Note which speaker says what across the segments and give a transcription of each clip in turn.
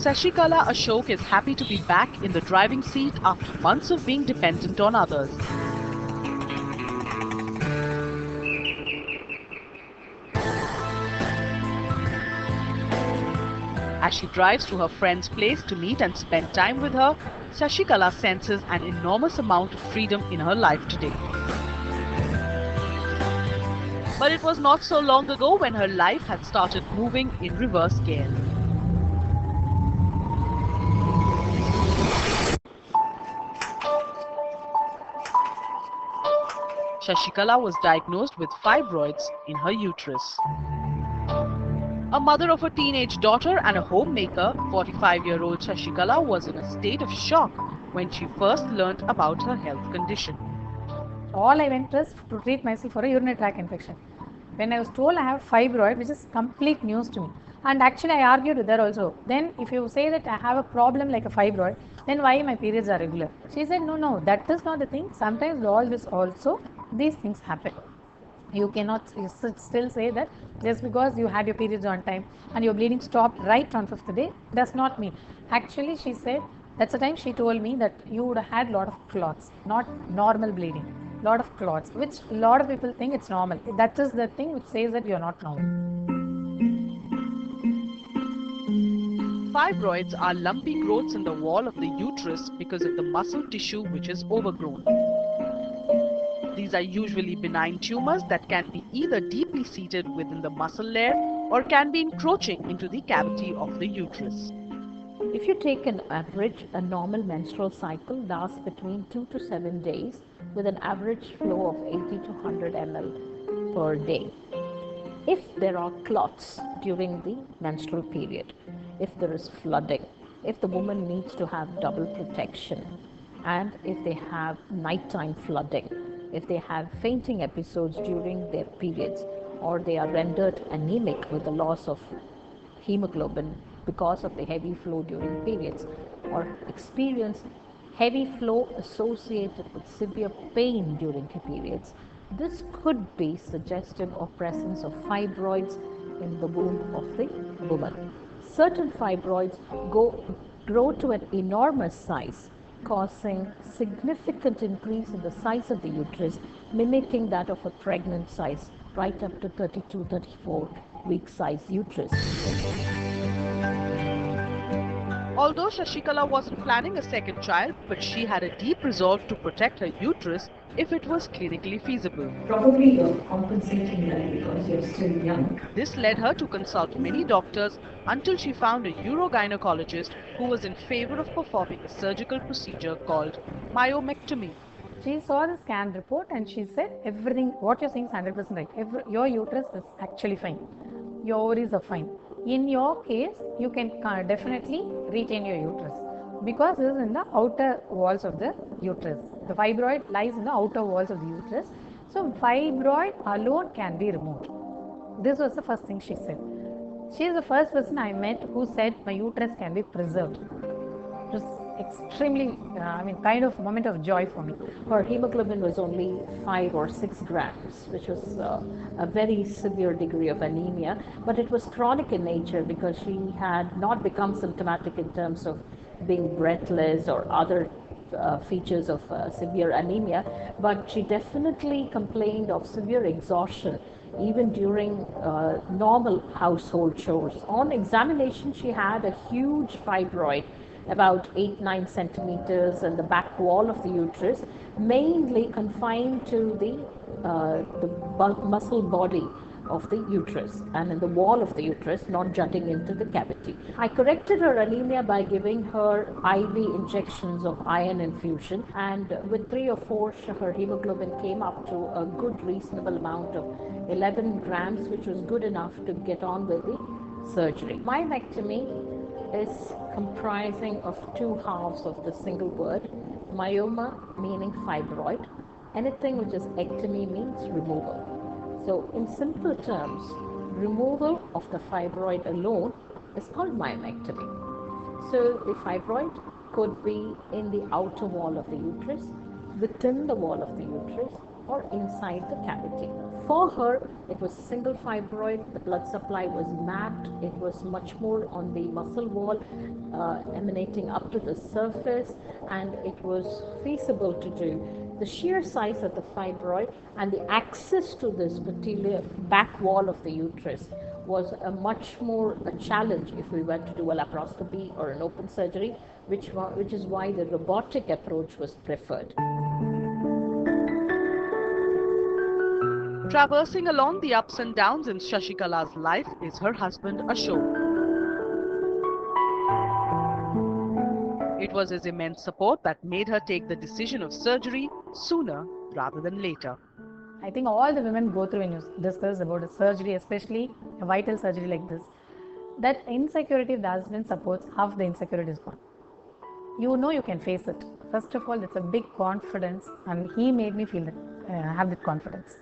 Speaker 1: Sashikala Ashok is happy to be back in the driving seat after months of being dependent on others. As she drives to her friend's place to meet and spend time with her, Sashikala senses an enormous amount of freedom in her life today. But it was not so long ago when her life had started moving in reverse gear. Shashikala was diagnosed with fibroids in her uterus. A mother of a teenage daughter and a homemaker, 45-year-old Shashikala was in a state of shock when she first learnt about her health condition.
Speaker 2: All I went was to treat myself for a urinary tract infection. When I was told I have fibroid, which is complete news to me. And actually I argued with her also. Then if you say that I have a problem like a fibroid, then why my periods are regular? She said, no, that is not the thing. Sometimes always also these things happen. You cannot still say that just because you had your periods on time and your bleeding stopped right on 5th day does not mean. Actually, she said that's the time she told me that you would have had lot of clots, not normal bleeding, lot of clots, which a lot of people think it's normal. That is the thing which says that you're not normal.
Speaker 1: Fibroids are lumpy growths in the wall of the uterus because of the muscle tissue which is overgrown. These are usually benign tumors that can be either deeply seated within the muscle layer or can be encroaching into the cavity of the uterus.
Speaker 3: If you take an average, a normal menstrual cycle lasts between 2 to 7 days with an average flow of 80 to 100 ml per day. If there are clots during the menstrual period, if there is flooding, if the woman needs to have double protection, and if they have nighttime flooding, if they have fainting episodes during their periods, or they are rendered anemic with the loss of hemoglobin because of the heavy flow during periods, or experience heavy flow associated with severe pain during periods, this could be suggestive of presence of fibroids in the womb of the woman. Certain fibroids grow to an enormous size, causing significant increase in the size of the uterus, mimicking that of a pregnant size, right up to 32-34 week size uterus.
Speaker 1: Although Shashikala wasn't planning a second child, but she had a deep resolve to protect her uterus if it was clinically feasible.
Speaker 4: Probably you're compensating that because you're still young.
Speaker 1: This led her to consult many doctors until she found a urogynecologist who was in favor of performing a surgical procedure called myomectomy.
Speaker 2: She saw the scan report and she said everything what you're saying is 100% right. Your uterus is actually fine. Your ovaries are fine. In your case, you can definitely retain your uterus because this is in the outer walls of the uterus. The fibroid lies in the outer walls of the uterus. So fibroid alone can be removed. This was the first thing she said. She is the first person I met who said my uterus can be preserved. It was extremely, kind of moment of joy for me.
Speaker 3: Her hemoglobin was only 5 or 6 grams, which was a very severe degree of anemia, but it was chronic in nature because she had not become symptomatic in terms of being breathless or other features of severe anemia, but she definitely complained of severe exhaustion even during normal household chores. On examination, she had a huge fibroid about 8-9 centimeters in the back wall of the uterus, mainly confined to the muscle body of the uterus and in the wall of the uterus, not jutting into the cavity. I corrected her anemia by giving her IV injections of iron infusion, and with 3 or 4 her hemoglobin came up to a good reasonable amount of 11 grams, which was good enough to get on with the surgery. Myomectomy is comprising of 2 halves of the single word. Myoma meaning fibroid. Anything which is ectomy means removal. So in simple terms, removal of the fibroid alone is called myomectomy. So the fibroid could be in the outer wall of the uterus, within the wall of the uterus, or inside the cavity. For her, it was single fibroid, the blood supply was mapped, it was much more on the muscle wall, emanating up to the surface, and it was feasible to do. The sheer size of the fibroid and the access to this particular back wall of the uterus was a much more a challenge if we were to do a laparoscopy or an open surgery, which is why the robotic approach was preferred.
Speaker 1: Traversing along the ups and downs in Shashikala's life is her husband Ashok. It was his immense support that made her take the decision of surgery sooner rather than later.
Speaker 2: I think all the women go through when you discuss about a surgery, especially a vital surgery like this, that insecurity, if the husband supports, half the insecurity is gone. You know you can face it. First of all, it's a big confidence, and he made me feel that have that confidence.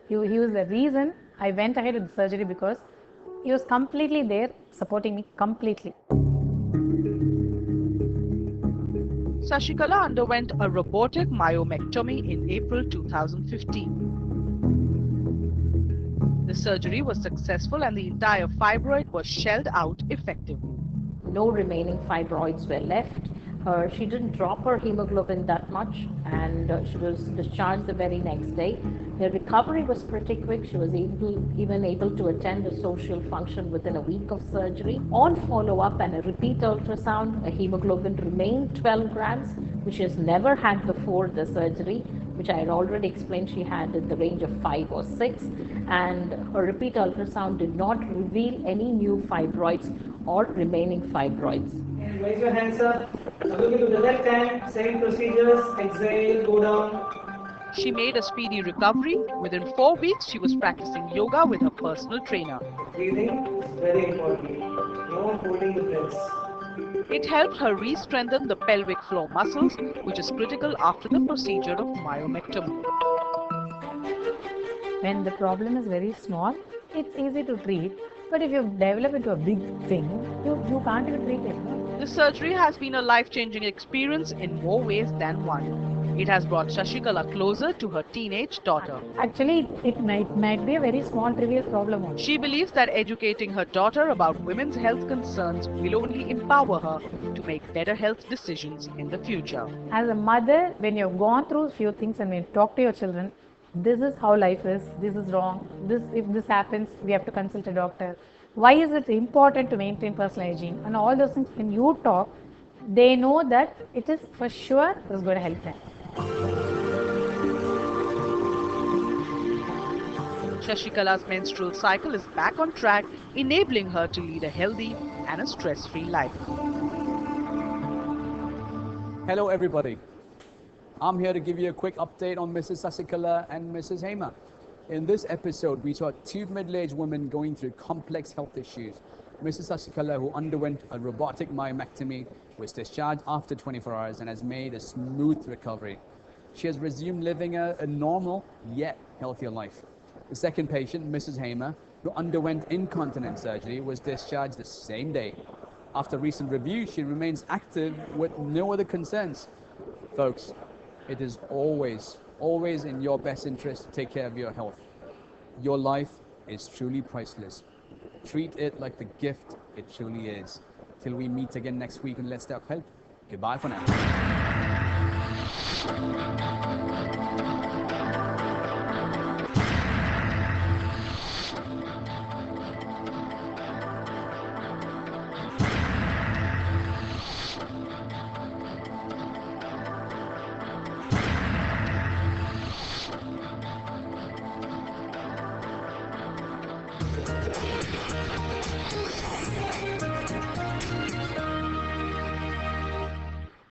Speaker 2: He was the reason I went ahead with the surgery, because he was completely there, supporting me completely.
Speaker 1: Shashikala underwent a robotic myomectomy in April 2015. The surgery was successful and the entire fibroid was shelled out effectively.
Speaker 3: No remaining fibroids were left. She didn't drop her hemoglobin that much, and she was discharged the very next day. Her recovery was pretty quick. She was even able to attend a social function within a week of surgery. On follow-up and a repeat ultrasound, her hemoglobin remained 12 grams, which she has never had before the surgery, which I had already explained she had in the range of 5 or 6, and her repeat ultrasound did not reveal any new fibroids or remaining fibroids.
Speaker 5: And raise your hands up. Now looking to the left hand, same procedures, exhale, go down.
Speaker 1: She made a speedy recovery. Within 4 weeks, she was practicing yoga with her personal trainer.
Speaker 5: Breathing, very important. No holding the breaths.
Speaker 1: It helped her re-strengthen the pelvic floor muscles, which is critical after the procedure of myomectomy.
Speaker 2: When the problem is very small, it's easy to treat. But if you develop into a big thing, you can't even treat it.
Speaker 1: This surgery has been a life-changing experience in more ways than one. It has brought Shashikala closer to her teenage daughter.
Speaker 2: Actually, it might be a very small, trivial problem only.
Speaker 1: She believes that educating her daughter about women's health concerns will only empower her to make better health decisions in the future.
Speaker 2: As a mother, when you've gone through a few things and when you talk to your children, this is how life is, this is wrong, if this happens, we have to consult a doctor. Why is it important to maintain personal hygiene? And all those things, when you talk, they know that it is for sure is going to help them.
Speaker 1: Shashikala's menstrual cycle is back on track, enabling her to lead a healthy and a stress-free life.
Speaker 6: Hello everybody. I'm here to give you a quick update on Mrs. Shashikala and Mrs. Hema. In this episode, we saw two middle-aged women going through complex health issues. Mrs. Shashikala, who underwent a robotic myomectomy, was discharged after 24 hours and has made a smooth recovery. She has resumed living a normal yet healthier life. The second patient, Mrs. Hema, who underwent incontinence surgery, was discharged the same day. After recent review, she remains active with no other concerns. Folks, it is always in your best interest to take care of your health. Your life is truly priceless. Treat it like the gift it truly is. Till we meet again next week on Let's Talk Health. Goodbye for now.